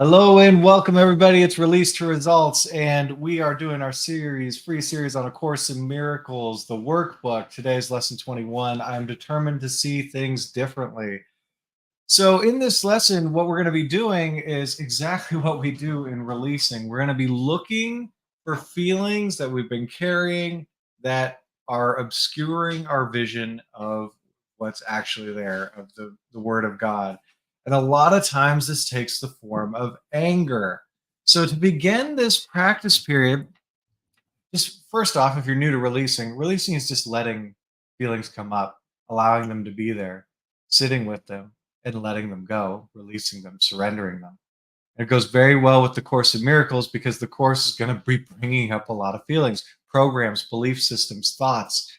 Hello and welcome everybody. It's Release to Results, and we are doing our free series on A Course in Miracles, the workbook. Today's lesson 21. I'm determined to see things differently. So in this lesson, what we're going to be doing is exactly what we do in releasing. We're going to be looking for feelings that we've been carrying that are obscuring our vision of what's actually there, of the Word of God. And a lot of times this takes the form of anger. So to begin this practice period, just first off, if you're new to releasing is just letting feelings come up, allowing them to be there, sitting with them, and letting them go, releasing them, surrendering them. And it goes very well with the Course in Miracles because the Course is going to be bringing up a lot of feelings, programs, belief systems, thoughts.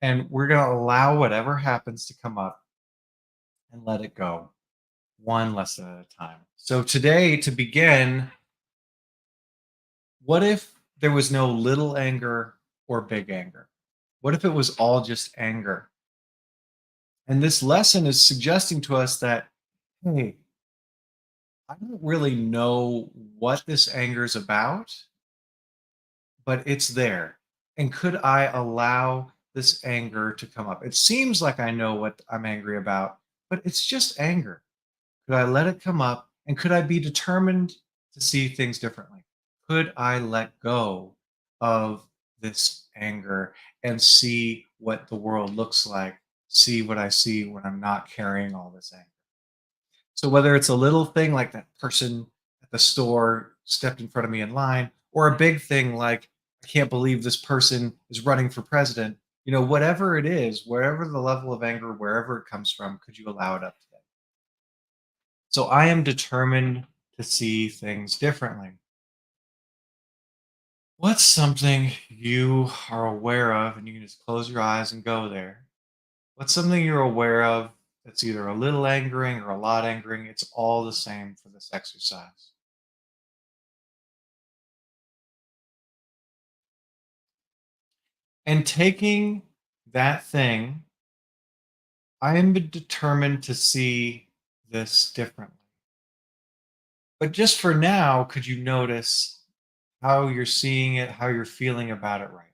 And we're going to allow whatever happens to come up and let it go one lesson at a time. So today, to begin, what if there was no little anger or big anger? What if it was all just anger? And this lesson is suggesting to us that, hey, I don't really know what this anger is about, but it's there. And could I allow this anger to come up? It seems like I know what I'm angry about, but it's just anger. Could I let it come up? And could I be determined to see things differently? Could I let go of this anger and see what the world looks like? See what I see when I'm not carrying all this anger. So whether it's a little thing like that person at the store stepped in front of me in line, or a big thing like I can't believe this person is running for president, whatever it is, wherever the level of anger, wherever it comes from, could you allow it up today? So I am determined to see things differently. What's something you are aware of, and you can just close your eyes and go there? What's something you're aware of that's either a little angering or a lot angering? It's all the same for this exercise. And taking that thing, I am determined to see this differently. But just for now, could you notice how you're seeing it, how you're feeling about it right?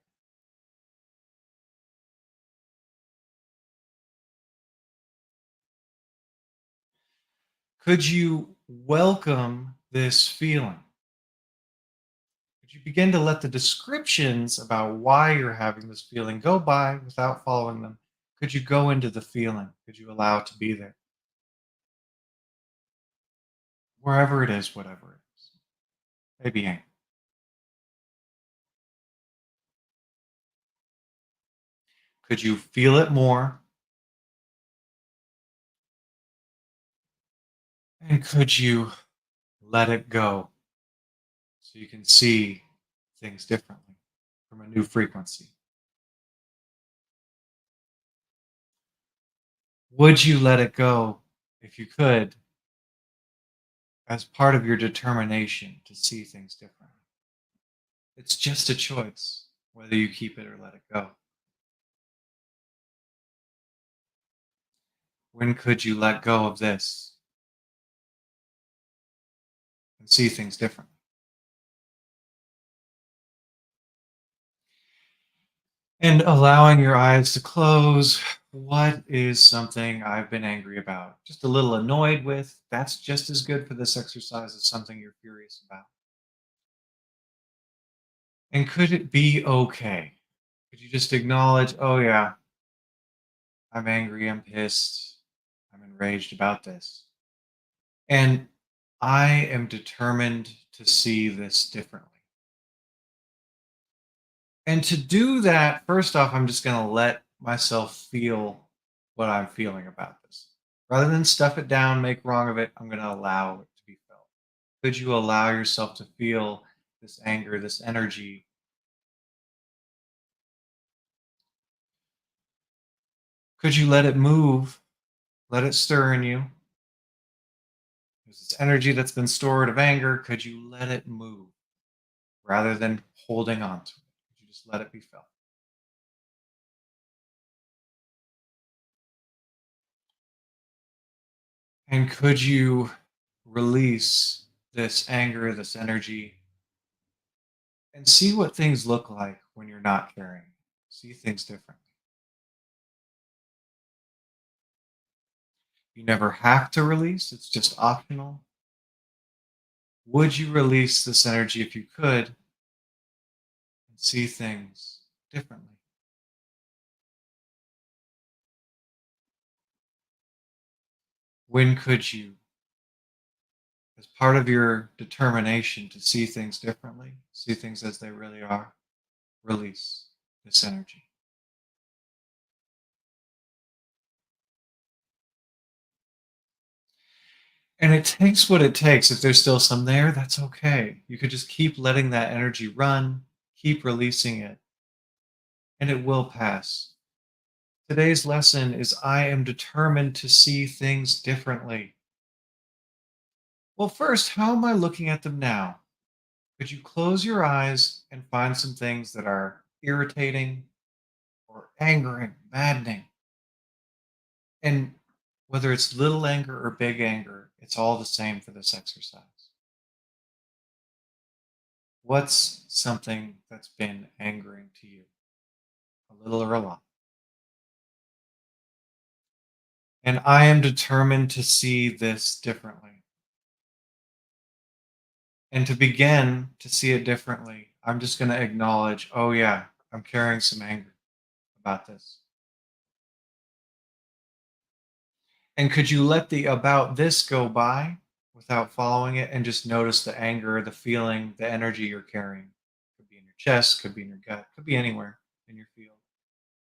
Could you welcome this feeling? Could you begin to let the descriptions about why you're having this feeling go by without following them? Could you go into the feeling? Could you allow it to be there? Wherever it is, whatever it is. Maybe anger. Could you feel it more? And could you let it go so you can see things differently from a new frequency? Would you let it go if you could as part of your determination to see things differently? It's just a choice whether you keep it or let it go. When could you let go of this and see things differently? And allowing your eyes to close. What is something I've been angry about? Just a little annoyed with? That's just as good for this exercise as something you're furious about. And could it be okay? Could you just acknowledge, oh, yeah, I'm angry, I'm pissed, I'm enraged about this. And I am determined to see this differently. And to do that, first off, I'm just going to let myself feel what I'm feeling about this. Rather than stuff it down, make wrong of it, I'm going to allow it to be felt. Could you allow yourself to feel this anger, this energy? Could you let it move? Let it stir in you? There's this energy that's been stored of anger. Could you let it move rather than holding on to it? Could you just let it be felt? And could you release this anger, this energy, and see what things look like when you're not carrying. See things differently. You never have to release, it's just optional. Would you release this energy if you could and see things differently? When could you, as part of your determination to see things differently, see things as they really are, release this energy? And it takes what it takes. If there's still some there, that's okay. You could just keep letting that energy run, keep releasing it, and it will pass. Today's lesson is I am determined to see things differently. Well, first, how am I looking at them now? Could you close your eyes and find some things that are irritating or angering, maddening? And whether it's little anger or big anger, it's all the same for this exercise. What's something that's been angering to you, a little or a lot? And I am determined to see this differently. And to begin to see it differently, I'm just going to acknowledge, oh, yeah, I'm carrying some anger about this. And could you let the about this go by without following it and just notice the anger, the feeling, the energy you're carrying? Could be in your chest, could be in your gut, could be anywhere in your field.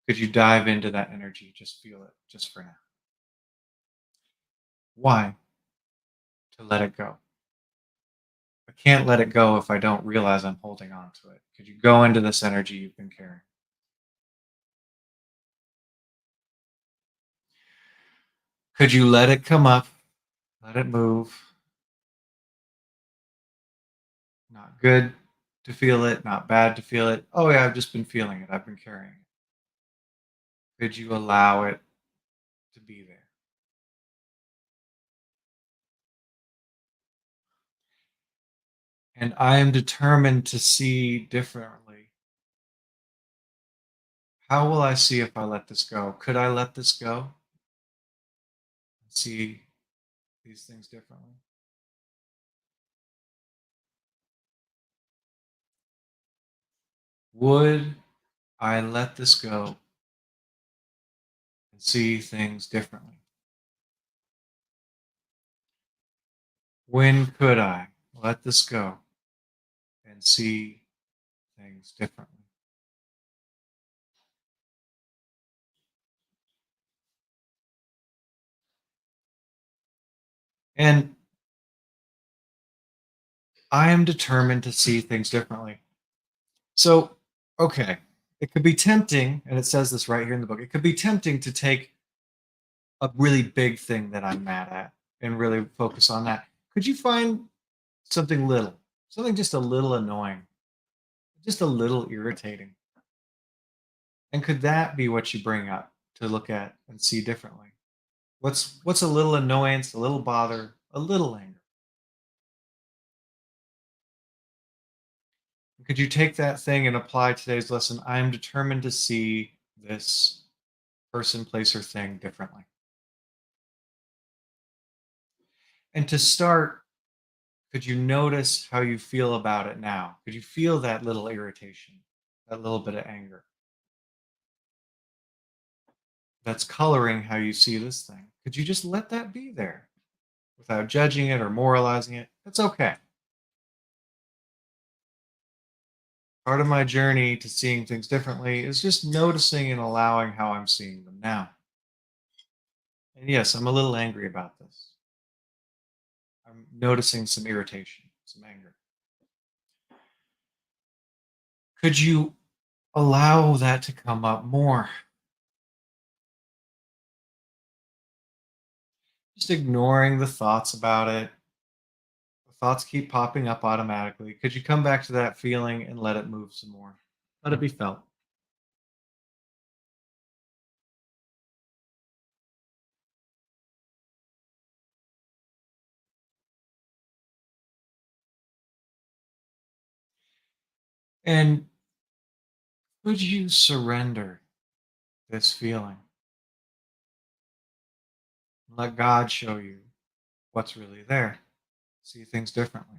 Could you dive into that energy? Just feel it, just for now. Why? To let it go. I can't let it go if I don't realize I'm holding on to it. Could you go into this energy you've been carrying? Could you let it come up, let it move? Not good to feel it, not bad to feel it. Oh, yeah, I've just been feeling it. I've been carrying it. Could you allow it to be there? And I am determined to see differently. How will I see if I let this go? Could I let this go and see these things differently? Would I let this go and see things differently? When could I let this go and see things differently? And I am determined to see things differently. So, okay, it could be tempting, and it says this right here in the book, it could be tempting to take a really big thing that I'm mad at and really focus on that. Could you find something little, something just a little annoying, just a little irritating? And could that be what you bring up to look at and see differently? What's a little annoyance, a little bother, a little anger? Could you take that thing and apply today's lesson? I am determined to see this person, place, or thing differently. And to start, could you notice how you feel about it now? Could you feel that little irritation, that little bit of anger that's coloring how you see this thing? Could you just let that be there without judging it or moralizing it? It's okay. Part of my journey to seeing things differently is just noticing and allowing how I'm seeing them now. And yes, I'm a little angry about this. I'm noticing some irritation, some anger. Could you allow that to come up more? Just ignoring the thoughts about it. The thoughts keep popping up automatically. Could you come back to that feeling and let it move some more? Let it be felt. And could you surrender this feeling? Let God show you what's really there. See things differently.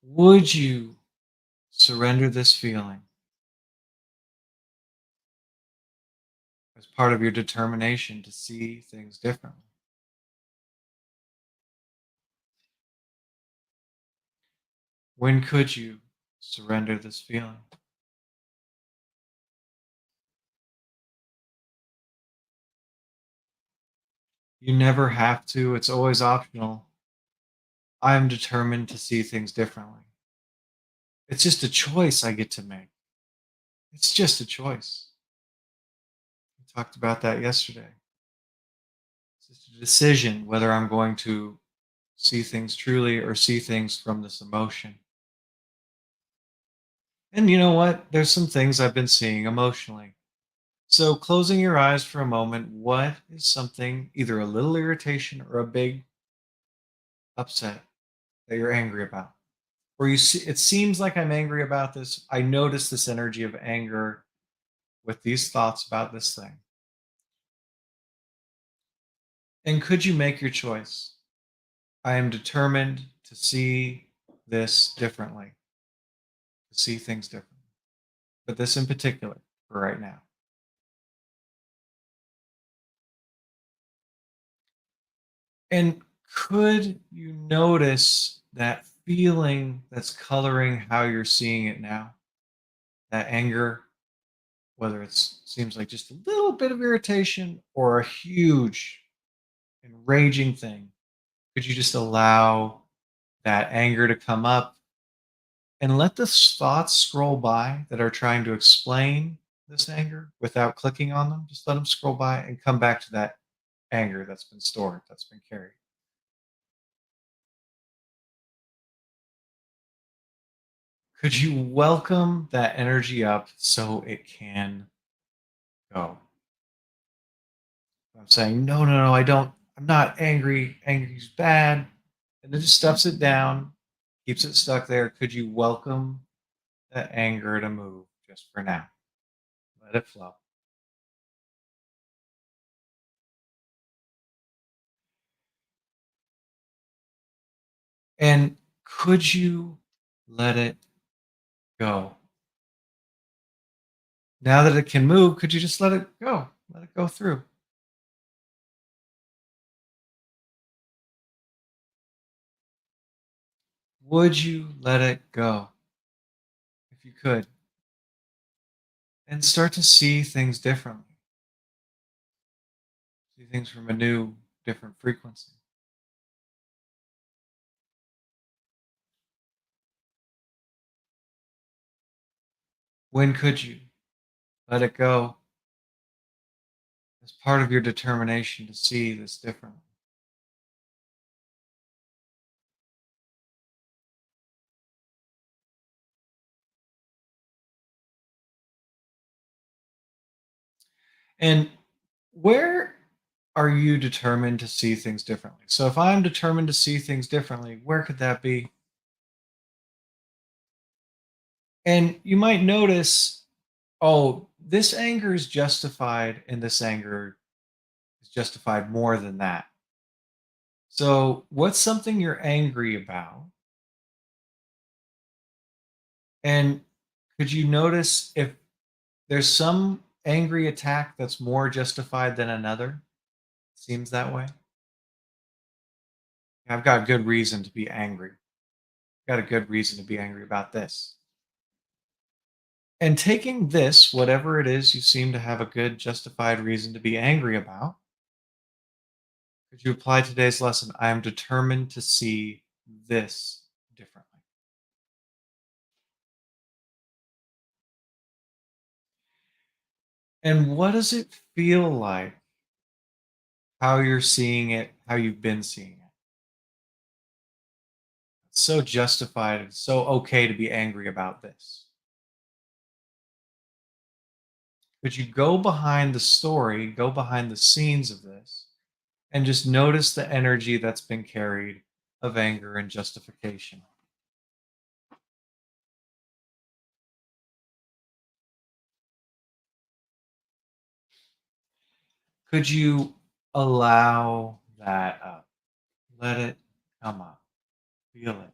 Would you surrender this feeling as part of your determination to see things differently? When could you surrender this feeling? You never have to, it's always optional. I am determined to see things differently. It's just a choice I get to make. It's just a choice. We talked about that yesterday. It's just a decision whether I'm going to see things truly or see things from this emotion. And you know what? There's some things I've been seeing emotionally. So, closing your eyes for a moment, what is something, either a little irritation or a big upset, that you're angry about? Or you see, it seems like I'm angry about this. I notice this energy of anger with these thoughts about this thing. And could you make your choice? I am determined to see this differently, to see things differently, but this in particular for right now. And could you notice that feeling that's coloring how you're seeing it now? That anger, whether it seems like just a little bit of irritation or a huge, enraging thing. Could you just allow that anger to come up and let the thoughts scroll by that are trying to explain this anger without clicking on them? Just let them scroll by and come back to that anger that's been stored, that's been carried. Could you welcome that energy up so it can go? I'm saying, no, no, no, I don't, I'm not angry. Angry's bad. And it just stuffs it down, keeps it stuck there. Could you welcome that anger to move just for now? Let it flow. And could you let it go? Now that it can move, could you just let it go? Let it go through. Would you let it go if you could? And start to see things differently, see things from a new, different frequency. When could you let it go as part of your determination to see this differently? And where are you determined to see things differently? So if I'm determined to see things differently, where could that be? And you might notice, oh, this anger is justified, and this anger is justified more than that. So, what's something you're angry about? And could you notice if there's some angry attack that's more justified than another? Seems that way. I've got good reason to be angry. Got a good reason to be angry about this. And taking this, whatever it is you seem to have a good justified reason to be angry about, could you apply today's lesson? I am determined to see this differently. And what does it feel like, how you're seeing it, how you've been seeing it? It's so justified. It's so okay to be angry about this. Could you go behind the story, go behind the scenes of this, And just notice the energy that's been carried of anger and justification. Could you allow that up? Let it come up. Feel it.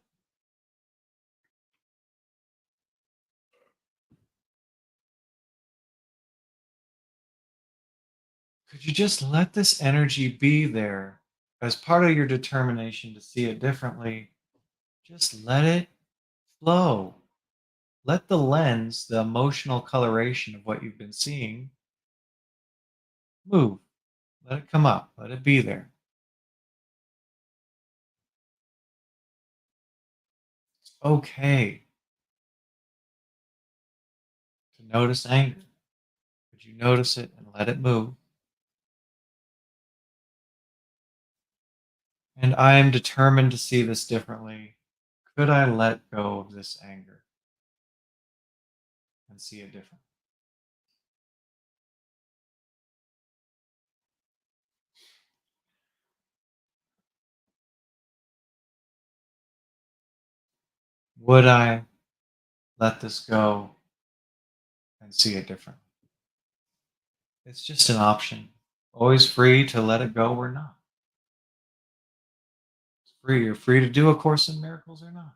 Could you just let this energy be there as part of your determination to see it differently? Just let it flow. Let the lens, the emotional coloration of what you've been seeing, move. Let it come up. Let it be there. It's okay to notice anger. Could you notice it and let it move? And I am determined to see this differently. Could I let go of this anger and see it differently? Would I let this go and see it differently? It's just an option. Always free to let it go or not. It's free. You're free to do A Course in Miracles or not.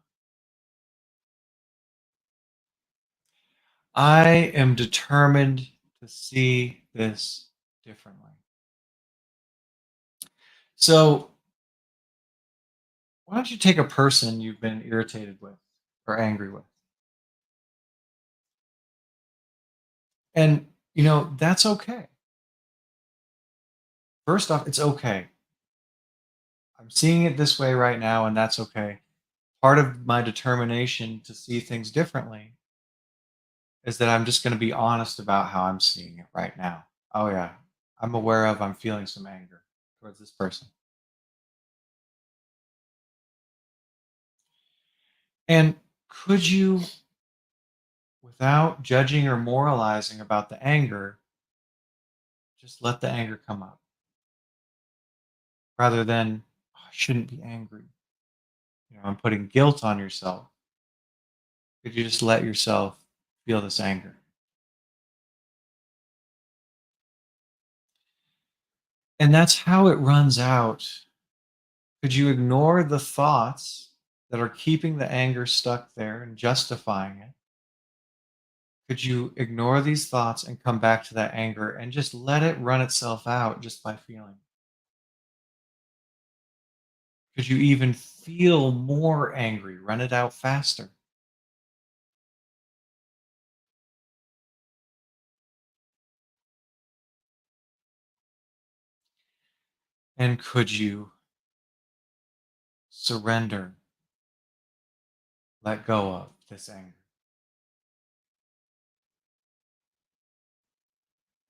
I am determined to see this differently. So, why don't you take a person you've been irritated with or angry with? And, that's okay. First off, it's okay. I'm seeing it this way right now, and that's okay. Part of my determination to see things differently is that I'm just going to be honest about how I'm seeing it right now. Oh, yeah. I'm feeling some anger towards this person. And could you, without judging or moralizing about the anger, just let the anger come up rather than, "Oh, I shouldn't be angry. I'm putting guilt on yourself." Could you just let yourself feel this anger? And that's how it runs out. Could you ignore the thoughts that are keeping the anger stuck there and justifying it? Could you ignore these thoughts and come back to that anger and just let it run itself out just by feeling? Could you even feel more angry? Run it out faster. And could you surrender, let go of this anger?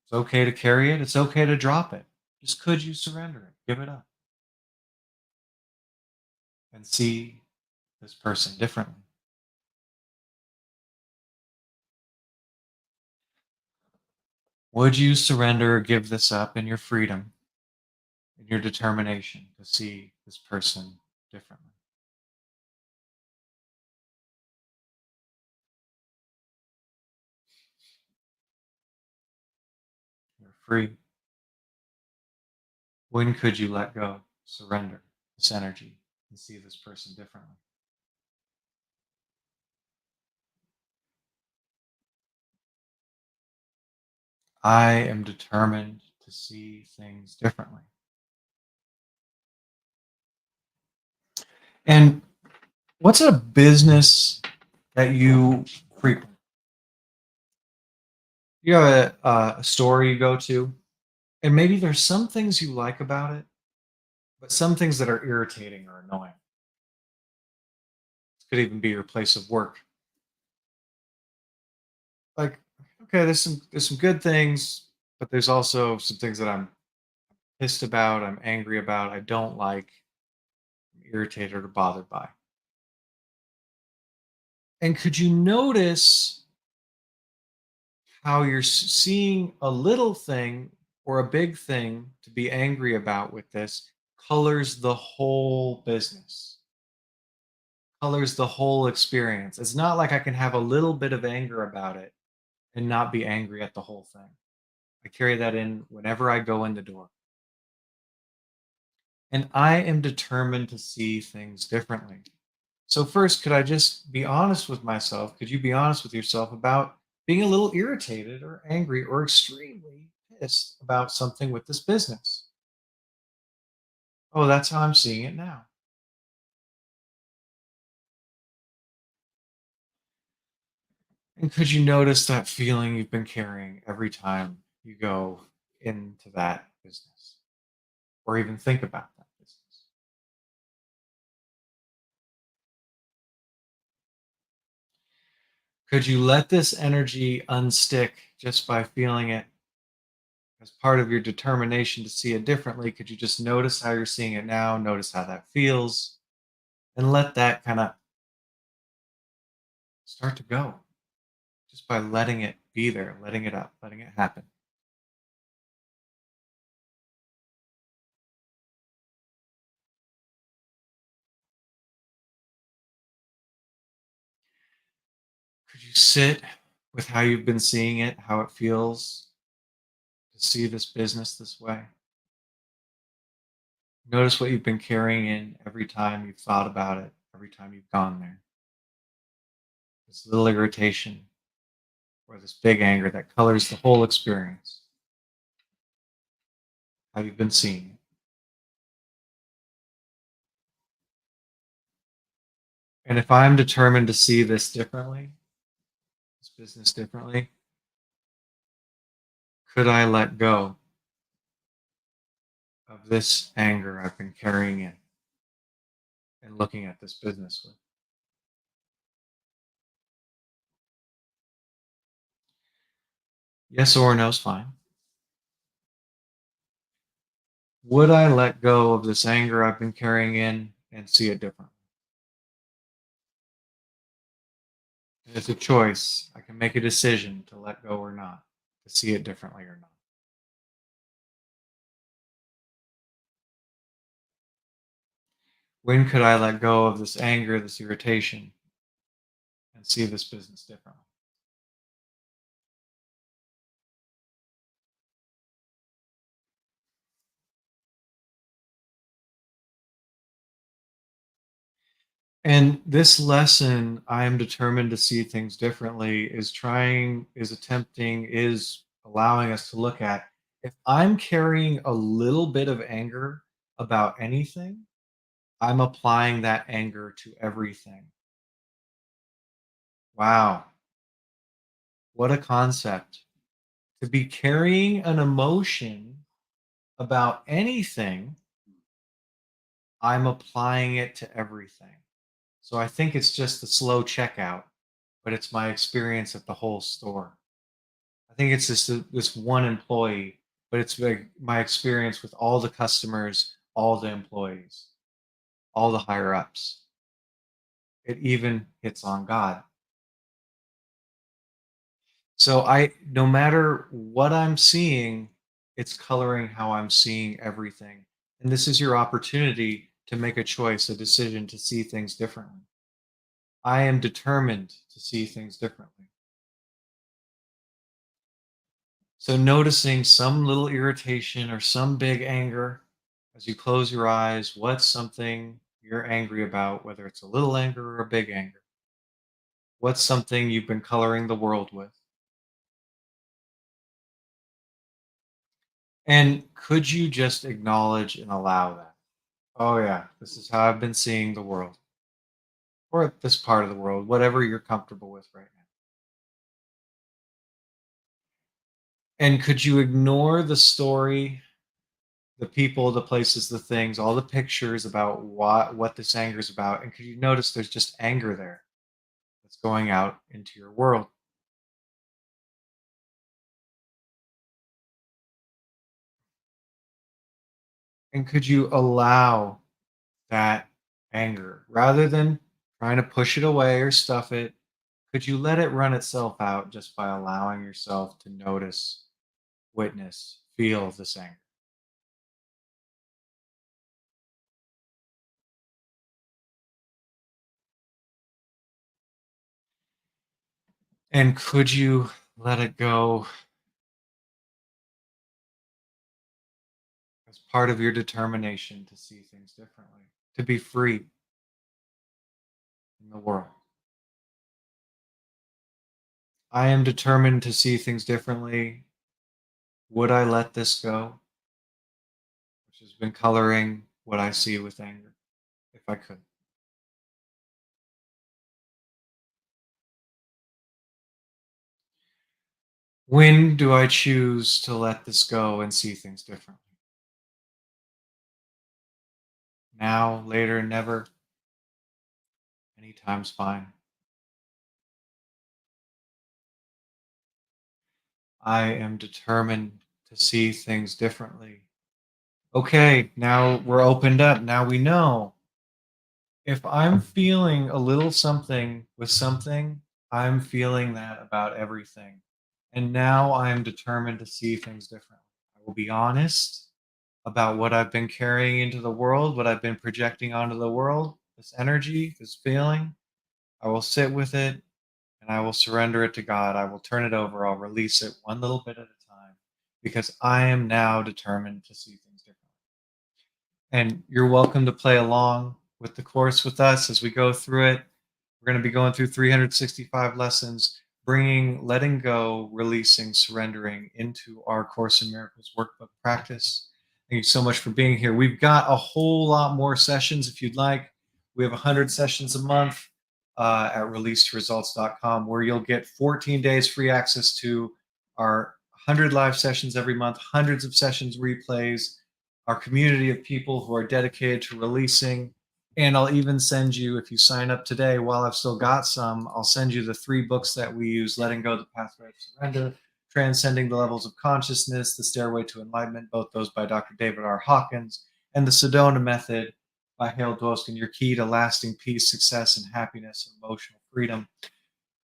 It's okay to carry it. It's okay to drop it. Just could you surrender it? Give it up and see this person differently. Would you surrender or give this up in your freedom, in your determination to see this person differently? You're free. When could you let go, surrender this energy, and see this person differently? I am determined to see things differently. And what's a business that you frequent? You have a store you go to, and maybe there's some things you like about it, but some things that are irritating or annoying. It could even be your place of work. Like, okay, there's some good things, but there's also some things that I'm pissed about, I'm angry about, I don't like, I'm irritated or bothered by. And could you notice how you're seeing a little thing or a big thing to be angry about with this colors the whole business, colors the whole experience. It's not like I can have a little bit of anger about it and not be angry at the whole thing. I carry that in whenever I go in the door. And I am determined to see things differently. So, first, could I just be honest with myself? Could you be honest with yourself about being a little irritated or angry or extremely pissed about something with this business? Oh, that's how I'm seeing it now. And could you notice that feeling you've been carrying every time you go into that business or even think about that business? Could you let this energy unstick just by feeling it as part of your determination to see it differently? Could you just notice how you're seeing it now? Notice how that feels and let that kind of start to go just by letting it be there, letting it up, letting it happen. Could you sit with how you've been seeing it, how it feels to see this business this way? Notice what you've been carrying in every time you've thought about it, every time you've gone there. This little irritation or this big anger that colors the whole experience, how you've been seeing it. And if I'm determined to see this differently, this business differently, could I let go of this anger I've been carrying in and looking at this business with? Yes or no is fine. Would I let go of this anger I've been carrying in and see it differently? It's a choice. I can make a decision to let go or not, to see it differently or not. When could I let go of this anger, this irritation, and see this business differently? And this lesson, I am determined to see things differently, is attempting, is allowing us to look at if I'm carrying a little bit of anger about anything, I'm applying that anger to everything. Wow, what a concept. To be carrying an emotion about anything, I'm applying it to everything. So I think it's just the slow checkout, but it's my experience at the whole store. I think it's just this one employee, but it's like my experience with all the customers, all the employees, all the higher ups. It even hits on God. So no matter what I'm seeing, it's coloring how I'm seeing everything. And this is your opportunity to make a choice, a decision to see things differently. I am determined to see things differently. So noticing some little irritation or some big anger as you close your eyes, what's something you're angry about, whether it's a little anger or a big anger? What's something you've been coloring the world with? And could you just acknowledge and allow that? Oh, yeah, this is how I've been seeing the world, or this part of the world, whatever you're comfortable with right now. And could you ignore the story, the people, the places, the things, all the pictures about what this anger is about? And could you notice there's just anger there that's going out into your world? And could you allow that anger rather than trying to push it away or stuff it? Could you let it run itself out just by allowing yourself to notice, witness, feel this anger. And could you let it go as part of your determination to see things differently, to be free in the world? I am determined to see things differently. Would I let this go? Which has been coloring what I see with anger, if I could. When do I choose to let this go and see things differently? Now, later, never? Anytime's fine. I am determined to see things differently. Okay, now we're opened up. Now we know. If I'm feeling a little something with something, I'm feeling that about everything. And now I'm determined to see things differently. I will be honest about what I've been carrying into the world, what I've been projecting onto the world, this energy, this feeling. I will sit with it and I will surrender it to God. I will turn it over. I'll release it one little bit at a time because I am now determined to see things differently. And you're welcome to play along with the course with us as we go through it. We're going to be going through 365 lessons, bringing letting go, releasing, surrendering into our Course in Miracles workbook practice. Thank you so much for being here. We've got a whole lot more sessions if you'd like. We have 100 sessions a month at releasetoresults.com, where you'll get 14 days free access to our 100 live sessions every month, hundreds of sessions replays, our community of people who are dedicated to releasing. And I'll even send you, if you sign up today, while I've still got some, I'll send you the 3 books that we use: Letting Go, The Pathway of Surrender, Transcending the Levels of Consciousness, The Stairway to Enlightenment, both those by Dr. David R. Hawkins, and The Sedona Method by Hale Dwoskin, your key to lasting peace, success, and happiness and emotional freedom.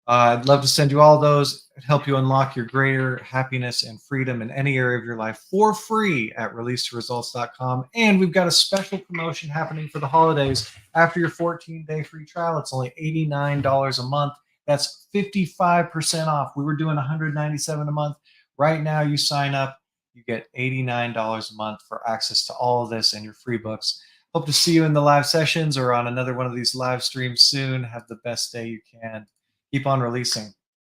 I'd love to send you all those and help you unlock your greater happiness and freedom in any area of your life for free at releasetoresults.com. And we've got a special promotion happening for the holidays. After your 14-day free trial, it's only $89 a month. That's 55% off. We were doing $197 a month. Right now, you sign up, you get $89 a month for access to all of this and your free books. Hope to see you in the live sessions or on another one of these live streams soon. Have the best day you can. Keep on releasing.